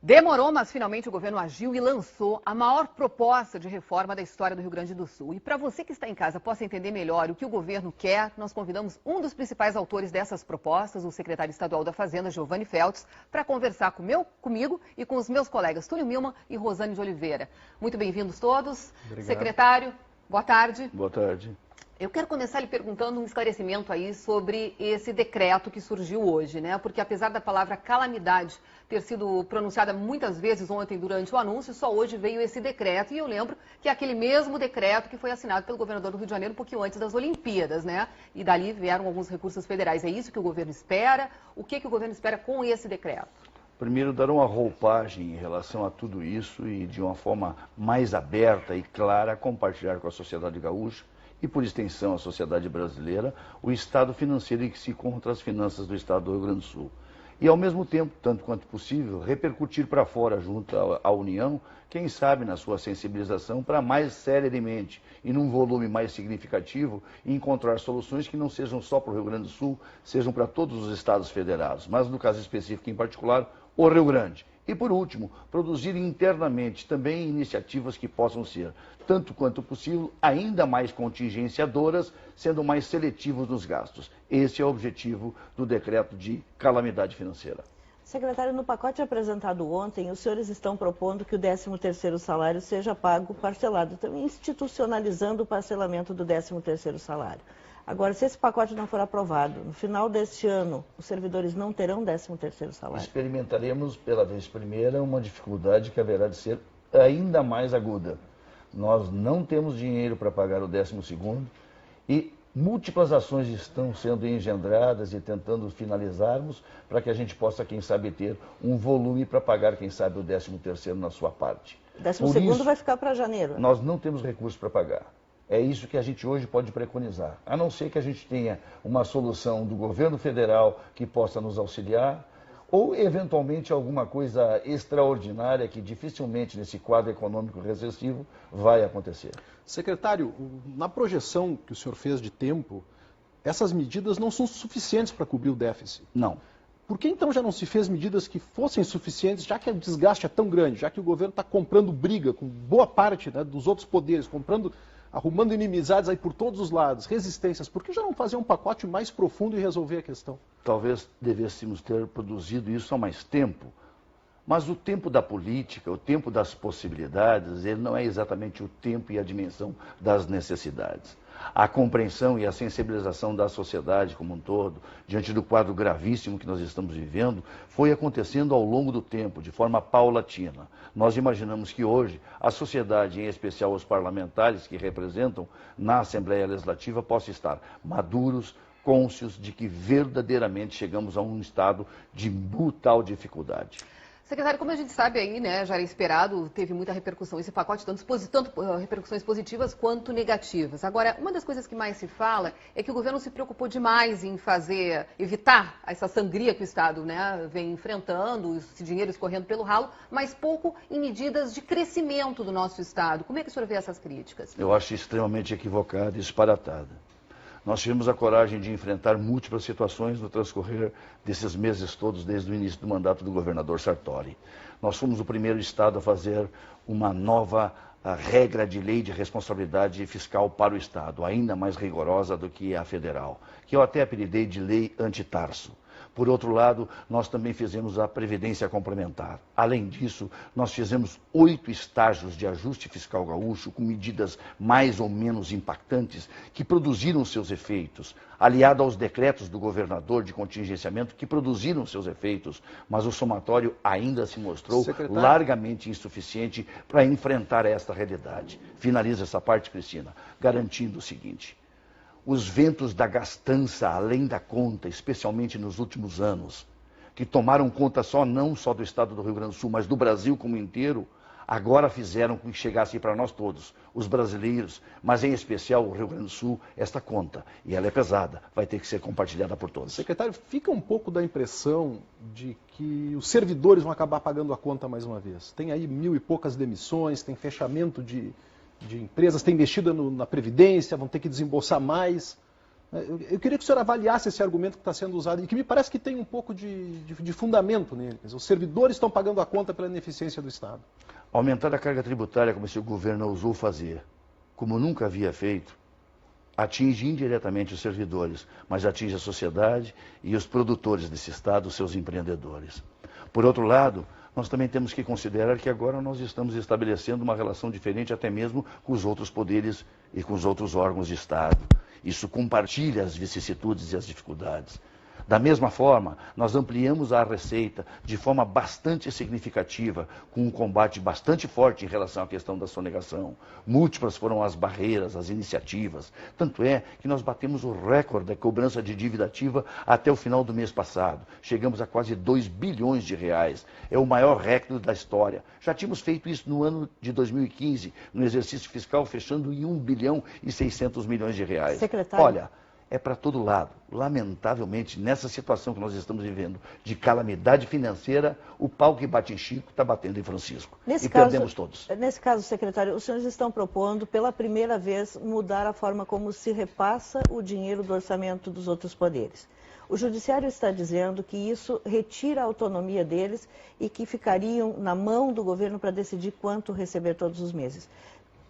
Demorou, mas finalmente o governo agiu e lançou a maior proposta de reforma da história do Rio Grande do Sul. E para você que está em casa possa entender melhor o que o governo quer, nós convidamos um dos principais autores dessas propostas, o secretário estadual da Fazenda, Giovanni Feltes, para conversar comigo e com os meus colegas Túlio Milman e Rosane de Oliveira. Muito bem-vindos todos. Obrigado. Secretário, boa tarde. Boa tarde. Eu quero começar lhe perguntando um esclarecimento aí sobre esse decreto que surgiu hoje, né? Porque apesar da palavra calamidade ter sido pronunciada muitas vezes ontem durante o anúncio, só hoje veio esse decreto. E eu lembro que é aquele mesmo decreto que foi assinado pelo governador do Rio de Janeiro um pouquinho antes das Olimpíadas, né? E dali vieram alguns recursos federais. É isso que o governo espera? O que o governo espera com esse decreto? Primeiro, dar uma roupagem em relação a tudo isso e de uma forma mais aberta e clara compartilhar com a sociedade gaúcha e, por extensão, a sociedade brasileira, o estado financeiro em que se encontram as finanças do estado do Rio Grande do Sul. E, ao mesmo tempo, tanto quanto possível, repercutir para fora, junto à União, quem sabe na sua sensibilização, para mais celeremente e num volume mais significativo, encontrar soluções que não sejam só para o Rio Grande do Sul, sejam para todos os estados federados, mas, no caso específico, em particular, o Rio Grande. E, por último, produzir internamente também iniciativas que possam ser, tanto quanto possível, ainda mais contingenciadoras, sendo mais seletivos nos gastos. Esse é o objetivo do decreto de calamidade financeira. Secretário, no pacote apresentado ontem, os senhores estão propondo que o 13º salário seja pago parcelado, também institucionalizando o parcelamento do 13º salário. Agora, se esse pacote não for aprovado, no final deste ano, os servidores não terão 13º salário? Experimentaremos pela vez primeira uma dificuldade que haverá de ser ainda mais aguda. Nós não temos dinheiro para pagar o 12º e múltiplas ações estão sendo engendradas e tentando finalizarmos para que a gente possa, quem sabe, ter um volume para pagar, quem sabe, o 13º na sua parte. O 12º vai ficar para janeiro? Nós não temos recursos para pagar. É isso que a gente hoje pode preconizar, a não ser que a gente tenha uma solução do governo federal que possa nos auxiliar, ou eventualmente alguma coisa extraordinária que dificilmente nesse quadro econômico recessivo vai acontecer. Secretário, na projeção que o senhor fez de tempo, essas medidas não são suficientes para cobrir o déficit. Não. Por que então já não se fez medidas que fossem suficientes, já que o desgaste é tão grande, já que o governo está comprando briga com boa parte, né, dos outros poderes, arrumando inimizades aí por todos os lados, resistências, por que já não fazer um pacote mais profundo e resolver a questão? Talvez devêssemos ter produzido isso há mais tempo, mas o tempo da política, o tempo das possibilidades, ele não é exatamente o tempo e a dimensão das necessidades. A compreensão e a sensibilização da sociedade como um todo, diante do quadro gravíssimo que nós estamos vivendo, foi acontecendo ao longo do tempo, de forma paulatina. Nós imaginamos que hoje a sociedade, em especial os parlamentares que representam na Assembleia Legislativa, possa estar maduros, cônscios de que verdadeiramente chegamos a um estado de brutal dificuldade. Secretário, como a gente sabe aí, né, já era esperado, teve muita repercussão esse pacote, tanto repercussões positivas quanto negativas. Agora, uma das coisas que mais se fala é que o governo se preocupou demais em evitar essa sangria que o Estado, né, vem enfrentando, esse dinheiro escorrendo pelo ralo, mas pouco em medidas de crescimento do nosso Estado. Como é que o senhor vê essas críticas? Eu acho extremamente equivocada e disparatada. Nós tivemos a coragem de enfrentar múltiplas situações no transcorrer desses meses todos, desde o início do mandato do governador Sartori. Nós fomos o primeiro estado a fazer uma nova regra de lei de responsabilidade fiscal para o estado, ainda mais rigorosa do que a federal, que eu até apelidei de lei anti-Tarso. Por outro lado, nós também fizemos a previdência complementar. Além disso, nós fizemos 8 estágios de ajuste fiscal gaúcho com medidas mais ou menos impactantes que produziram seus efeitos, aliado aos decretos do governador de contingenciamento que produziram seus efeitos, mas o somatório ainda se mostrou largamente insuficiente para enfrentar esta realidade. Finaliza essa parte, Cristina, garantindo o seguinte: os ventos da gastança além da conta, especialmente nos últimos anos, que tomaram conta não só do estado do Rio Grande do Sul, mas do Brasil como inteiro, agora fizeram com que chegasse para nós todos, os brasileiros, mas em especial o Rio Grande do Sul, esta conta. E ela é pesada, vai ter que ser compartilhada por todos. Secretário, fica um pouco da impressão de que os servidores vão acabar pagando a conta mais uma vez. Tem aí 1000 e poucas demissões, tem fechamento de empresas, tem mexido na Previdência, vão ter que desembolsar mais. Eu queria que o senhor avaliasse esse argumento que está sendo usado e que me parece que tem um pouco de fundamento nele. Quer dizer, os servidores estão pagando a conta pela ineficiência do Estado. Aumentar a carga tributária, como esse governo ousou fazer, como nunca havia feito, atinge indiretamente os servidores, mas atinge a sociedade e os produtores desse Estado, os seus empreendedores. Por outro lado, nós também temos que considerar que agora nós estamos estabelecendo uma relação diferente até mesmo com os outros poderes e com os outros órgãos de Estado. Isso compartilha as vicissitudes e as dificuldades. Da mesma forma, nós ampliamos a receita de forma bastante significativa, com um combate bastante forte em relação à questão da sonegação. Múltiplas foram as barreiras, as iniciativas. Tanto é que nós batemos o recorde da cobrança de dívida ativa até o final do mês passado. Chegamos a quase 2 bilhões de reais. É o maior recorde da história. Já tínhamos feito isso no ano de 2015, no exercício fiscal, fechando em 1 bilhão e 600 milhões de reais. Secretário. Olha, é para todo lado. Lamentavelmente, nessa situação que nós estamos vivendo de calamidade financeira, o pau que bate em Chico está batendo em Francisco. Perdemos todos. Nesse caso, secretário, os senhores estão propondo, pela primeira vez, mudar a forma como se repassa o dinheiro do orçamento dos outros poderes. O Judiciário está dizendo que isso retira a autonomia deles e que ficariam na mão do governo para decidir quanto receber todos os meses.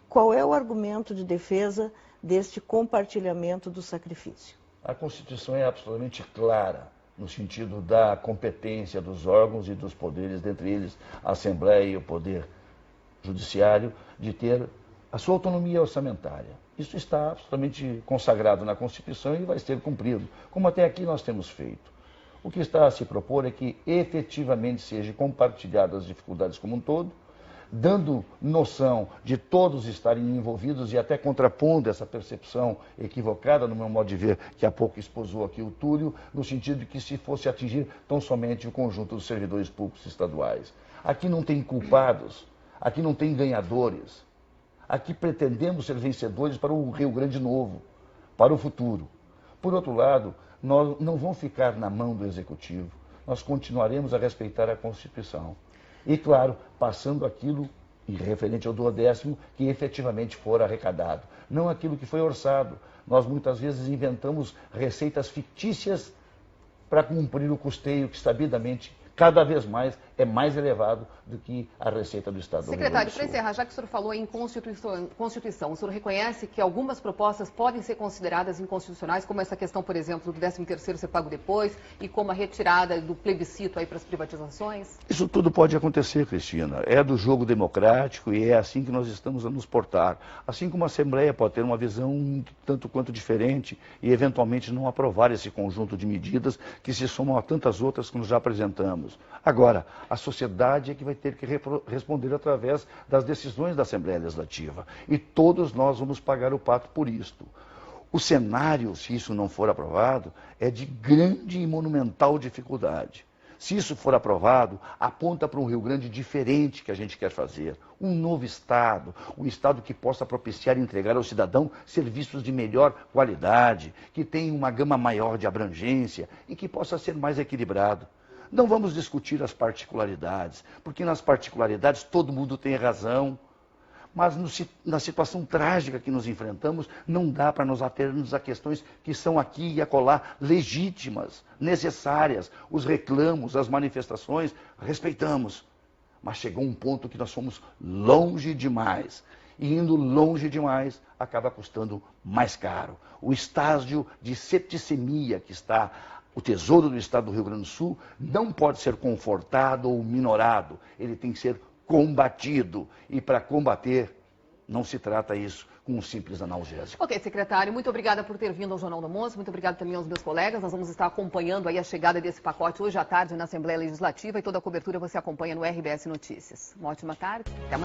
Qual é o argumento de defesa deste compartilhamento do sacrifício? A Constituição é absolutamente clara no sentido da competência dos órgãos e dos poderes, dentre eles a Assembleia e o Poder Judiciário, de ter a sua autonomia orçamentária. Isso está absolutamente consagrado na Constituição e vai ser cumprido, como até aqui nós temos feito. O que está a se propor é que efetivamente seja compartilhado as dificuldades como um todo, dando noção de todos estarem envolvidos e até contrapondo essa percepção equivocada, no meu modo de ver, que há pouco esposou aqui o Túlio, no sentido de que se fosse atingir tão somente o conjunto dos servidores públicos estaduais. Aqui não tem culpados, aqui não tem ganhadores. Aqui pretendemos ser vencedores para o Rio Grande Novo, para o futuro. Por outro lado, nós não vamos ficar na mão do Executivo, nós continuaremos a respeitar a Constituição. E, claro, passando aquilo, e referente ao 10º, que efetivamente for arrecadado. Não aquilo que foi orçado. Nós muitas vezes inventamos receitas fictícias para cumprir o custeio que, sabidamente, cada vez mais é mais elevado do que a receita do Estado do Rio Grande do Sul. Secretário, para encerrar, já que o senhor falou em Constituição, o senhor reconhece que algumas propostas podem ser consideradas inconstitucionais, como essa questão, por exemplo, do 13º ser pago depois e como a retirada do plebiscito aí para as privatizações? Isso tudo pode acontecer, Cristina. É do jogo democrático e é assim que nós estamos a nos portar. Assim como a Assembleia pode ter uma visão tanto quanto diferente e eventualmente não aprovar esse conjunto de medidas que se somam a tantas outras que nós já apresentamos. Agora, a sociedade é que vai ter que responder através das decisões da Assembleia Legislativa. E todos nós vamos pagar o pato por isto. O cenário, se isso não for aprovado, é de grande e monumental dificuldade. Se isso for aprovado, aponta para um Rio Grande diferente que a gente quer fazer. Um novo Estado, um Estado que possa propiciar e entregar ao cidadão serviços de melhor qualidade, que tenha uma gama maior de abrangência e que possa ser mais equilibrado. Não vamos discutir as particularidades, porque nas particularidades todo mundo tem razão. Mas na situação trágica que nos enfrentamos, não dá para nos atermos a questões que são aqui e acolá legítimas, necessárias. Os reclamos, as manifestações, respeitamos. Mas chegou um ponto que nós fomos longe demais. E indo longe demais, acaba custando mais caro. O estágio de septicemia que está o Tesouro do Estado do Rio Grande do Sul não pode ser confortado ou minorado. Ele tem que ser combatido. E para combater, não se trata isso com um simples analgésico. Ok, secretário, muito obrigada por ter vindo ao Jornal do Almoço, muito obrigada também aos meus colegas. Nós vamos estar acompanhando aí a chegada desse pacote hoje à tarde na Assembleia Legislativa e toda a cobertura você acompanha no RBS Notícias. Uma ótima tarde, até amanhã.